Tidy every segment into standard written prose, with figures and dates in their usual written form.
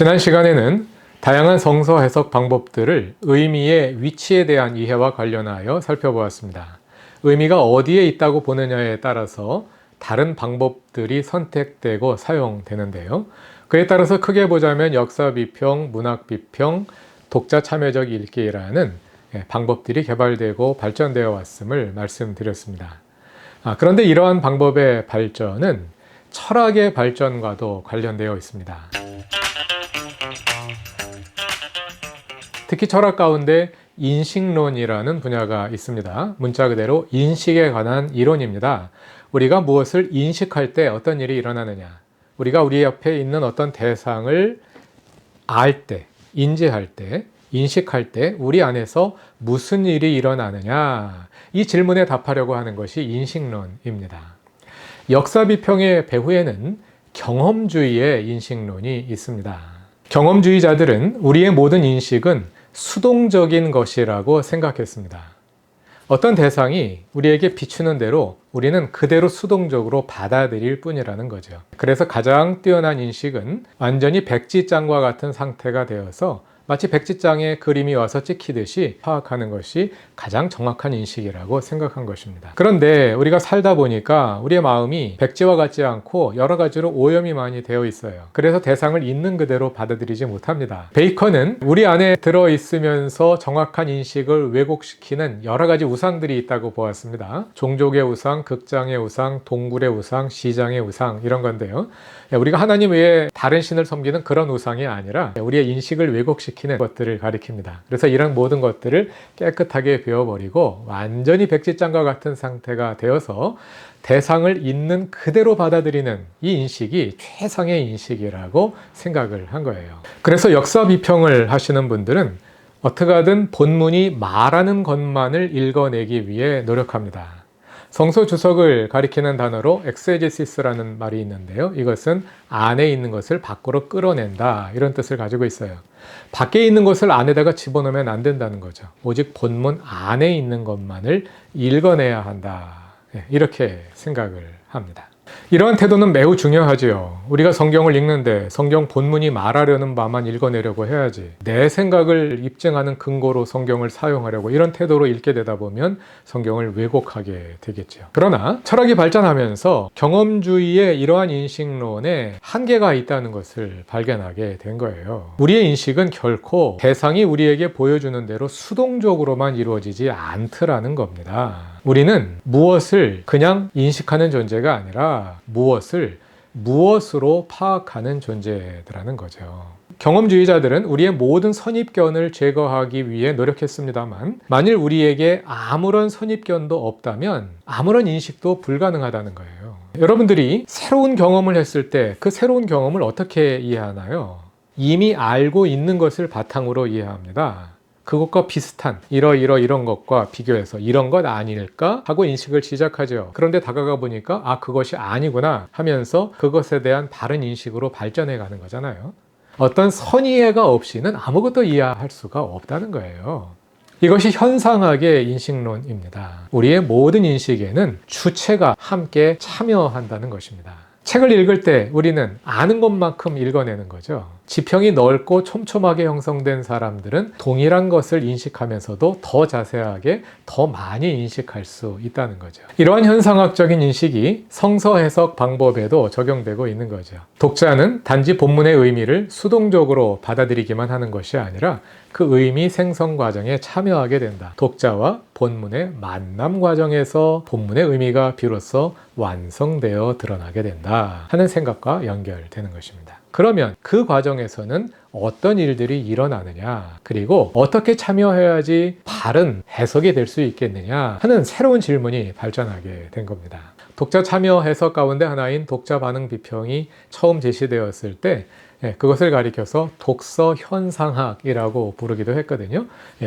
지난 시간에는 다양한 성서 해석 방법들을 의미의 위치에 대한 이해와 관련하여 살펴보았습니다. 의미가 어디에 있다고 보느냐에 따라서 다른 방법들이 선택되고 사용되는데요. 그에 따라서 크게 보자면 역사비평, 문학비평, 독자 참여적 읽기라는 방법들이 개발되고 발전되어 왔음을 말씀드렸습니다. 그런데 이러한 방법의 발전은 철학의 발전과도 관련되어 있습니다. 특히 철학 가운데 인식론이라는 분야가 있습니다. 문자 그대로 인식에 관한 이론입니다. 우리가 무엇을 인식할 때 어떤 일이 일어나느냐, 우리가 우리 옆에 있는 어떤 대상을 알 때, 인지할 때, 인식할 때 우리 안에서 무슨 일이 일어나느냐, 이 질문에 답하려고 하는 것이 인식론입니다. 역사비평의 배후에는 경험주의의 인식론이 있습니다. 경험주의자들은 우리의 모든 인식은 수동적인 것이라고 생각했습니다. 어떤 대상이 우리에게 비추는 대로 우리는 그대로 수동적으로 받아들일 뿐이라는 거죠. 그래서 가장 뛰어난 인식은 완전히 백지장과 같은 상태가 되어서 마치 백지장에 그림이 와서 찍히듯이 파악하는 것이 가장 정확한 인식이라고 생각한 것입니다. 그런데 우리가 살다 보니까 우리의 마음이 백지와 같지 않고 여러 가지로 오염이 많이 되어 있어요. 그래서 대상을 있는 그대로 받아들이지 못합니다. 베이컨은 우리 안에 들어있으면서 정확한 인식을 왜곡시키는 여러 가지 우상들이 있다고 보았습니다. 종족의 우상, 극장의 우상, 동굴의 우상, 시장의 우상, 이런 건데요. 우리가 하나님 외에 다른 신을 섬기는 그런 우상이 아니라 우리의 인식을 왜곡시키는 것들을 가리킵니다. 그래서 이런 모든 것들을 깨끗하게 베어버리고 완전히 백지장과 같은 상태가 되어서 대상을 있는 그대로 받아들이는 이 인식이 최상의 인식이라고 생각을 한 거예요. 그래서 역사 비평을 하시는 분들은 어떻게 하든 본문이 말하는 것만을 읽어내기 위해 노력합니다. 성서 주석을 가리키는 단어로 엑세제시스라는 말이 있는데요. 이것은 안에 있는 것을 밖으로 끌어낸다, 이런 뜻을 가지고 있어요. 밖에 있는 것을 안에다가 집어넣으면 안 된다는 거죠. 오직 본문 안에 있는 것만을 읽어내야 한다, 이렇게 생각을 합니다. 이러한 태도는 매우 중요하지요. 우리가 성경을 읽는데 성경 본문이 말하려는 바만 읽어내려고 해야지, 내 생각을 입증하는 근거로 성경을 사용하려고 이런 태도로 읽게 되다 보면 성경을 왜곡하게 되겠죠. 그러나 철학이 발전하면서 경험주의의 이러한 인식론에 한계가 있다는 것을 발견하게 된 거예요. 우리의 인식은 결코 대상이 우리에게 보여주는 대로 수동적으로만 이루어지지 않더라는 겁니다. 우리는 무엇을 그냥 인식하는 존재가 아니라 무엇으로 파악하는 존재라는 거죠. 경험주의자들은 우리의 모든 선입견을 제거하기 위해 노력했습니다만, 만일 우리에게 아무런 선입견도 없다면 아무런 인식도 불가능하다는 거예요. 여러분들이 새로운 경험을 했을 때 그 새로운 경험을 어떻게 이해하나요? 이미 알고 있는 것을 바탕으로 이해합니다. 그것과 비슷한 이런 것과 비교해서 이런 것 아닐까 하고 인식을 시작하죠. 그런데 다가가 보니까 그것이 아니구나 하면서 그것에 대한 바른 인식으로 발전해 가는 거잖아요. 어떤 선이해가 없이는 아무것도 이해할 수가 없다는 거예요. 이것이 현상학의 인식론입니다. 우리의 모든 인식에는 주체가 함께 참여한다는 것입니다. 책을 읽을 때 우리는 아는 것만큼 읽어내는 거죠. 지평이 넓고 촘촘하게 형성된 사람들은 동일한 것을 인식하면서도 더 자세하게, 더 많이 인식할 수 있다는 거죠. 이러한 현상학적인 인식이 성서 해석 방법에도 적용되고 있는 거죠. 독자는 단지 본문의 의미를 수동적으로 받아들이기만 하는 것이 아니라 그 의미 생성 과정에 참여하게 된다. 독자와 본문의 만남 과정에서 본문의 의미가 비로소 완성되어 드러나게 된다 하는 생각과 연결되는 것입니다. 그러면 그 과정에서는 어떤 일들이 일어나느냐, 그리고 어떻게 참여해야지 바른 해석이 될 수 있겠느냐 하는 새로운 질문이 발전하게 된 겁니다. 독자 참여 해석 가운데 하나인 독자 반응 비평이 처음 제시되었을 때 그것을 가리켜서 독서 현상학이라고 부르기도 했거든요.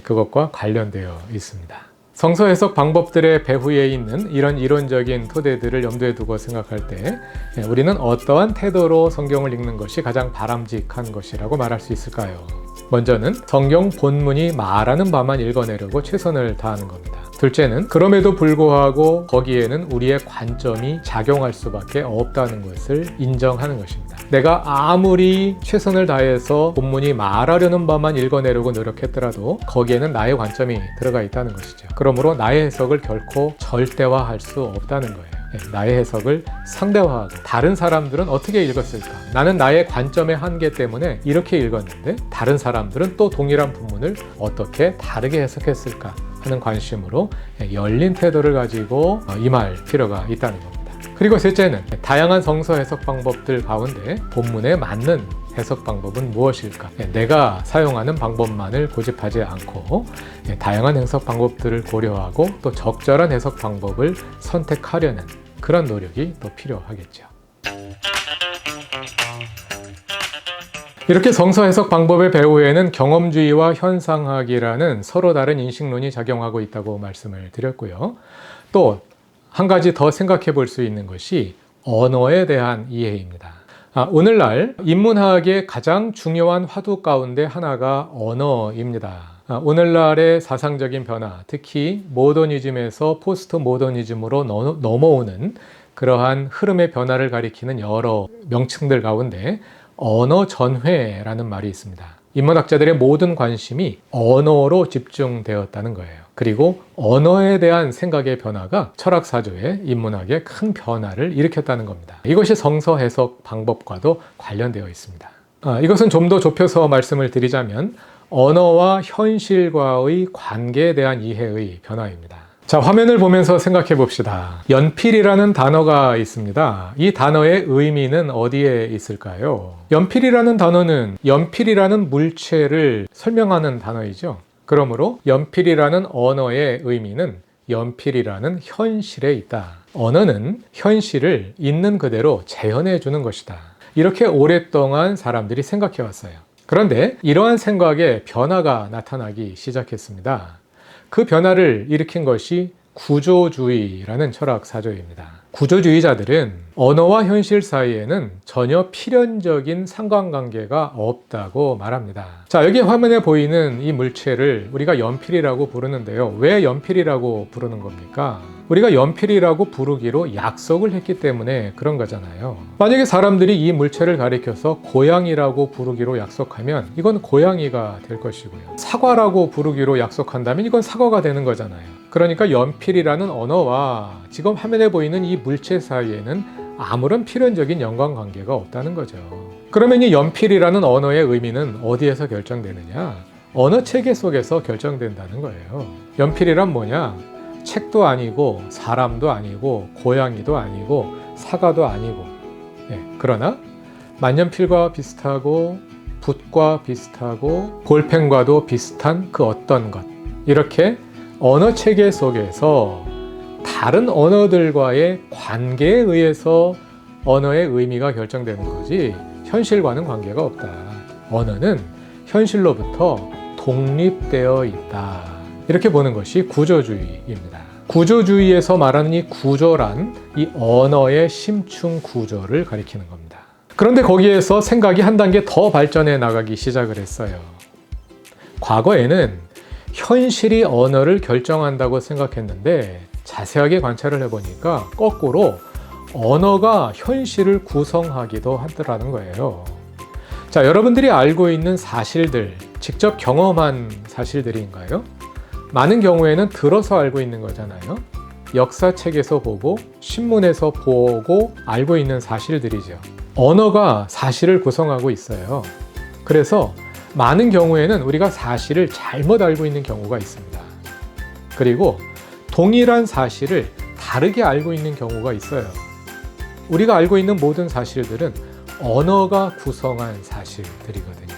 그것과 관련되어 있습니다. 성서 해석 방법들의 배후에 있는 이런 이론적인 토대들을 염두에 두고 생각할 때 우리는 어떠한 태도로 성경을 읽는 것이 가장 바람직한 것이라고 말할 수 있을까요? 먼저는 성경 본문이 말하는 바만 읽어내려고 최선을 다하는 겁니다. 둘째는 그럼에도 불구하고 거기에는 우리의 관점이 작용할 수밖에 없다는 것을 인정하는 것입니다. 내가 아무리 최선을 다해서 본문이 말하려는 바만 읽어내려고 노력했더라도 거기에는 나의 관점이 들어가 있다는 것이죠. 그러므로 나의 해석을 결코 절대화할 수 없다는 거예요. 나의 해석을 상대화하고 다른 사람들은 어떻게 읽었을까? 나는 나의 관점의 한계 때문에 이렇게 읽었는데 다른 사람들은 또 동일한 본문을 어떻게 다르게 해석했을까 하는 관심으로 열린 태도를 가지고 임할 필요가 있다는 겁니다. 그리고 셋째는 다양한 성서 해석 방법들 가운데 본문에 맞는 해석 방법은 무엇일까? 내가 사용하는 방법만을 고집하지 않고 다양한 해석 방법들을 고려하고 또 적절한 해석 방법을 선택하려는 그런 노력이 또 필요하겠죠. 이렇게 성서 해석 방법의 배후에는 경험주의와 현상학이라는 서로 다른 인식론이 작용하고 있다고 말씀을 드렸고요. 또 한 가지 더 생각해 볼 수 있는 것이 언어에 대한 이해입니다. 오늘날 인문학의 가장 중요한 화두 가운데 하나가 언어입니다. 오늘날의 사상적인 변화, 특히 모더니즘에서 포스트 모더니즘으로 넘어오는 그러한 흐름의 변화를 가리키는 여러 명칭들 가운데 언어 전회라는 말이 있습니다. 인문학자들의 모든 관심이 언어로 집중되었다는 거예요. 그리고 언어에 대한 생각의 변화가 철학사조의 인문학에 큰 변화를 일으켰다는 겁니다. 이것이 성서 해석 방법과도 관련되어 있습니다. 이것은 좀 더 좁혀서 말씀을 드리자면 언어와 현실과의 관계에 대한 이해의 변화입니다. 자, 화면을 보면서 생각해 봅시다. 연필이라는 단어가 있습니다. 이 단어의 의미는 어디에 있을까요? 연필이라는 단어는 연필이라는 물체를 설명하는 단어이죠. 그러므로 연필이라는 언어의 의미는 연필이라는 현실에 있다. 언어는 현실을 있는 그대로 재현해 주는 것이다. 이렇게 오랫동안 사람들이 생각해 왔어요. 그런데 이러한 생각에 변화가 나타나기 시작했습니다. 그 변화를 일으킨 것이 구조주의라는 철학 사조입니다. 구조주의자들은 언어와 현실 사이에는 전혀 필연적인 상관관계가 없다고 말합니다. 자, 여기 화면에 보이는 이 물체를 우리가 연필이라고 부르는데요. 왜 연필이라고 부르는 겁니까? 우리가 연필이라고 부르기로 약속을 했기 때문에 그런 거잖아요. 만약에 사람들이 이 물체를 가리켜서 고양이라고 부르기로 약속하면 이건 고양이가 될 것이고요. 사과라고 부르기로 약속한다면 이건 사과가 되는 거잖아요. 그러니까 연필이라는 언어와 지금 화면에 보이는 이 물체 사이에는 아무런 필연적인 연관관계가 없다는 거죠. 그러면 이 연필이라는 언어의 의미는 어디에서 결정되느냐? 언어 체계 속에서 결정된다는 거예요. 연필이란 뭐냐? 책도 아니고 사람도 아니고 고양이도 아니고 사과도 아니고, 그러나 만년필과 비슷하고 붓과 비슷하고 볼펜과도 비슷한 그 어떤 것, 이렇게 언어 체계 속에서 다른 언어들과의 관계에 의해서 언어의 의미가 결정되는 거지 현실과는 관계가 없다. 언어는 현실로부터 독립되어 있다. 이렇게 보는 것이 구조주의입니다. 구조주의에서 말하는 이 구조란 이 언어의 심층 구조를 가리키는 겁니다. 그런데 거기에서 생각이 한 단계 더 발전해 나가기 시작을 했어요. 과거에는 현실이 언어를 결정한다고 생각했는데 자세하게 관찰을 해보니까 거꾸로 언어가 현실을 구성하기도 하더라는 거예요. 자, 여러분들이 알고 있는 사실들, 직접 경험한 사실들인가요? 많은 경우에는 들어서 알고 있는 거잖아요. 역사책에서 보고 신문에서 보고 알고 있는 사실들이죠. 언어가 사실을 구성하고 있어요. 그래서 많은 경우에는 우리가 사실을 잘못 알고 있는 경우가 있습니다. 그리고 동일한 사실을 다르게 알고 있는 경우가 있어요. 우리가 알고 있는 모든 사실들은 언어가 구성한 사실들이거든요.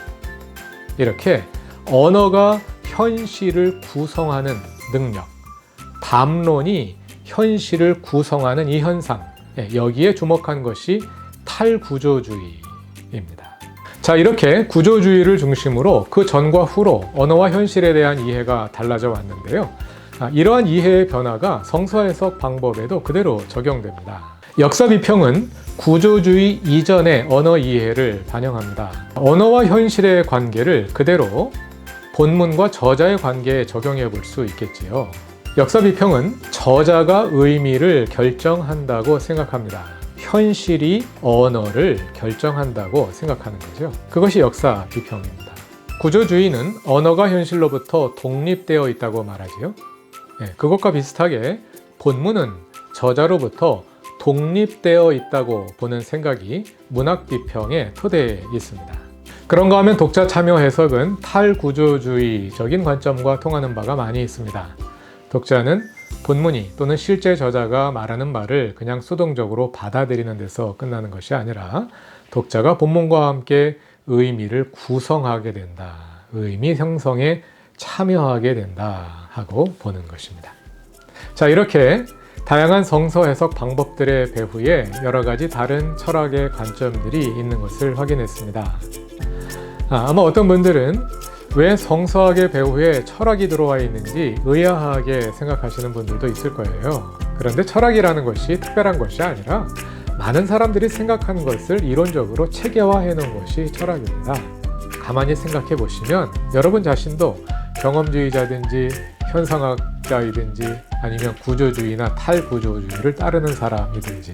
이렇게 언어가 현실을 구성하는 능력, 담론이 현실을 구성하는 이 현상, 여기에 주목한 것이 탈구조주의입니다. 자, 이렇게 구조주의를 중심으로 그 전과 후로 언어와 현실에 대한 이해가 달라져 왔는데요. 이러한 이해의 변화가 성서 해석 방법에도 그대로 적용됩니다. 역사 비평은 구조주의 이전의 언어 이해를 반영합니다. 언어와 현실의 관계를 그대로 본문과 저자의 관계에 적용해 볼 수 있겠지요. 역사 비평은 저자가 의미를 결정한다고 생각합니다. 현실이 언어를 결정한다고 생각하는 거죠. 그것이 역사 비평입니다. 구조주의는 언어가 현실로부터 독립되어 있다고 말하지요. 그것과 비슷하게 본문은 저자로부터 독립되어 있다고 보는 생각이 문학 비평의 토대에 있습니다. 그런가 하면 독자 참여 해석은 탈구조주의적인 관점과 통하는 바가 많이 있습니다. 독자는 본문이 또는 실제 저자가 말하는 말을 그냥 수동적으로 받아들이는 데서 끝나는 것이 아니라 독자가 본문과 함께 의미를 구성하게 된다. 의미 형성에 참여하게 된다 하고 보는 것입니다. 자, 이렇게 다양한 성서 해석 방법들의 배후에 여러 가지 다른 철학의 관점들이 있는 것을 확인했습니다. 아마 어떤 분들은 왜 성서학의 배후에 철학이 들어와 있는지 의아하게 생각하시는 분들도 있을 거예요. 그런데 철학이라는 것이 특별한 것이 아니라 많은 사람들이 생각하는 것을 이론적으로 체계화해 놓은 것이 철학입니다. 가만히 생각해 보시면 여러분 자신도 경험주의자든지 현상학자이든지 아니면 구조주의나 탈구조주의를 따르는 사람이든지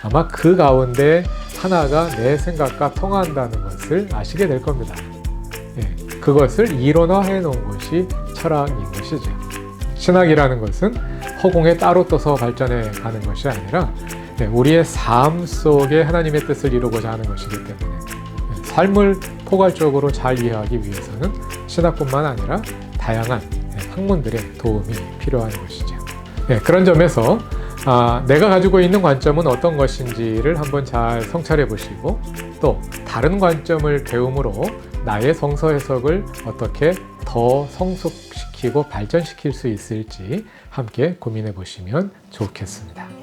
아마 그 가운데 하나가 내 생각과 통한다는 것을 아시게 될 겁니다. 그것을 이론화해 놓은 것이 철학인 것이죠. 신학이라는 것은 허공에 따로 떠서 발전해 가는 것이 아니라 우리의 삶 속에 하나님의 뜻을 이루고자 하는 것이기 때문에 삶을 포괄적으로 잘 이해하기 위해서는 신학뿐만 아니라 다양한 학문들의 도움이 필요한 것이죠. 그런 점에서 내가 가지고 있는 관점은 어떤 것인지를 한번 잘 성찰해 보시고 또 다른 관점을 배움으로 나의 성서 해석을 어떻게 더 성숙시키고 발전시킬 수 있을지 함께 고민해 보시면 좋겠습니다.